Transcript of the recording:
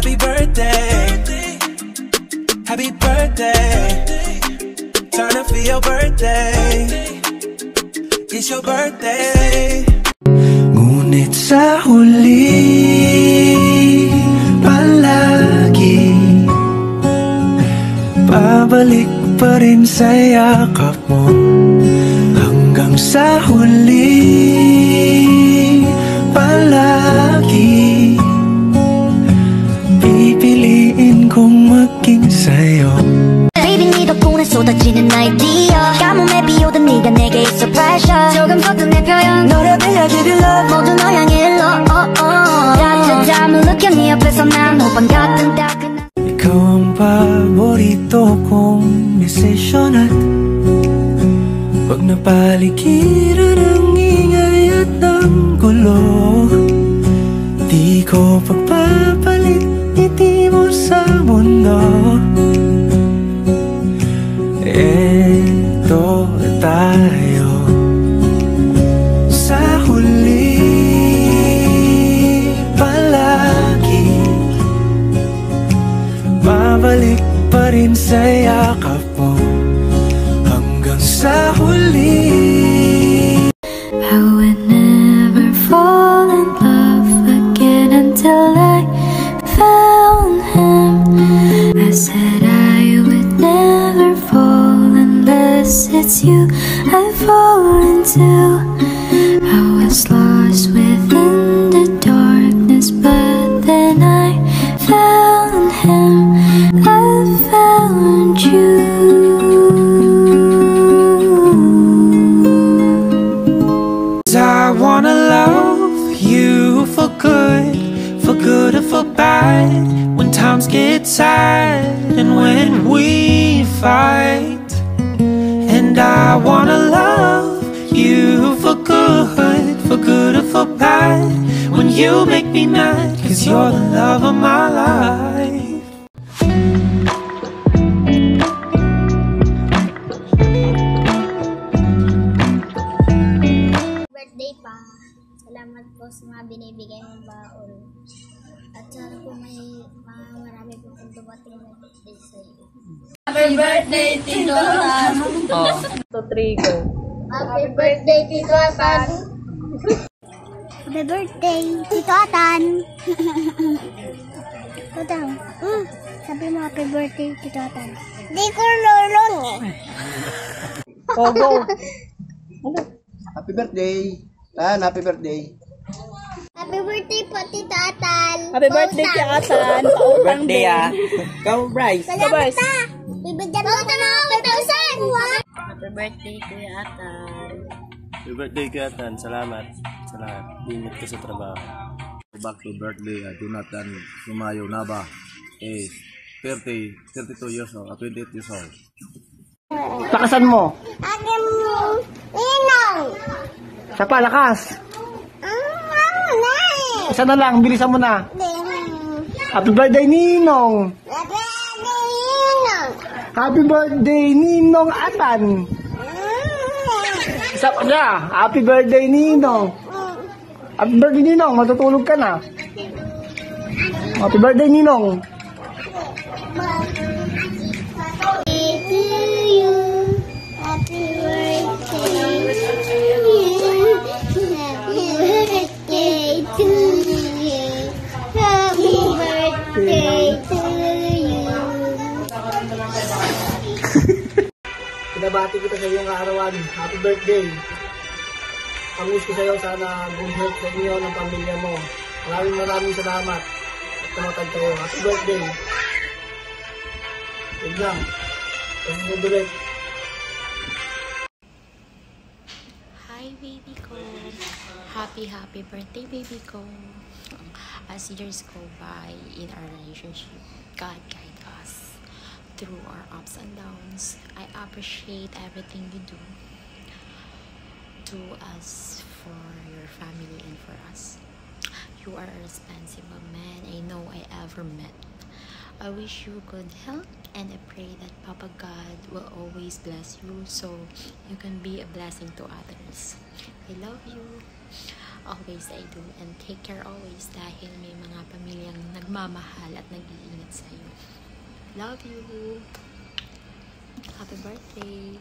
happy birthday. Happy birthday. Turn up for your birthday. It's your birthday. Ngunit sa huli palagi pabalik pa rin sa yakap mo. Hanggang sa huli palagi pipiliin kong maging sa'yo. Baby 네 덕분에 쏟아지는 아이디어 가뭄에 비오던 네가 내게 있어 pressure 조금 컸던 내 표현 너를 빌려 give you love 모두 너 향해 love 따뜻함을 느껴 네 옆에서 난 호빵 같은 따끈한 ikaw ang paborito kong desisyon at pag napaligiran ang ingay at ang gulo, di ko pagpapalit ngiti mo sa mundo. Eto tayo sa huli palagi babalik pa rin sa yakap mo hanggang sa huli. I would never fall in love again until I found him. I said I would never fall unless it's you I fall into. I was lost within the darkness, but then I found him. I found you. I wanna love you for good or for bad. When times get sad and when we fight. And I wanna love you for good or for bad. When you make me mad, 'cause you're the love of my life. Birthday pa. Salamat po sa mga binibigay mong baon. At sana po marami po kong dumating na birthday sa iyo. Happy birthday, Tito Atan! Oh. 2, 3, go. Happy birthday, Tito Atan! Happy birthday, Tito Atan! Atan, sabi mo happy birthday, Tito Atan. Di ko lulong eh. Oh, go! Happy birthday! Tan, happy birthday! Happy birthday po, Tito Atan! Happy birthday, Tito Atan! Pautang din! Go, Bryce! Salamat na! Bibigyan mo ito ng 1,000! Happy birthday, Kuya Atan! Happy birthday, Kuya Atan! Salamat sa lahat. Ingat ka sa trabaho. Back to birthday, Jonathan Sumayo Naba. 32 years old, 28 years old. Lakasan mo! Akin ninong! Sa palakas! Isa na lang, bilisan mo na! Happy birthday, Ninong! Happy birthday, Ninong Atan! Isa pa niya! Happy birthday, Ninong! Happy birthday, Ninong! Matutulog ka na! Happy birthday, Ninong! Pinabati kita sa iyong kaarawan. Happy birthday. Ang wish ko sa iyo, sana good health sa inyo ng pamilya mo. Maraming salamat at tumatag kayo. Happy birthday. Yun lang. Susunod ulit. Hi baby ko. Happy birthday baby ko. As years go by in our relationship, God guide us through our ups and downs. I appreciate everything you do to us, for your family and for us. You are a responsible man I know I ever met. I wish you good health, and I pray that Papa God will always bless you so you can be a blessing to others. I love you. Always I do, and take care always dahil may mga pamilyang nagmamahal at nag-iingat sa'yo. Love you! Happy birthday!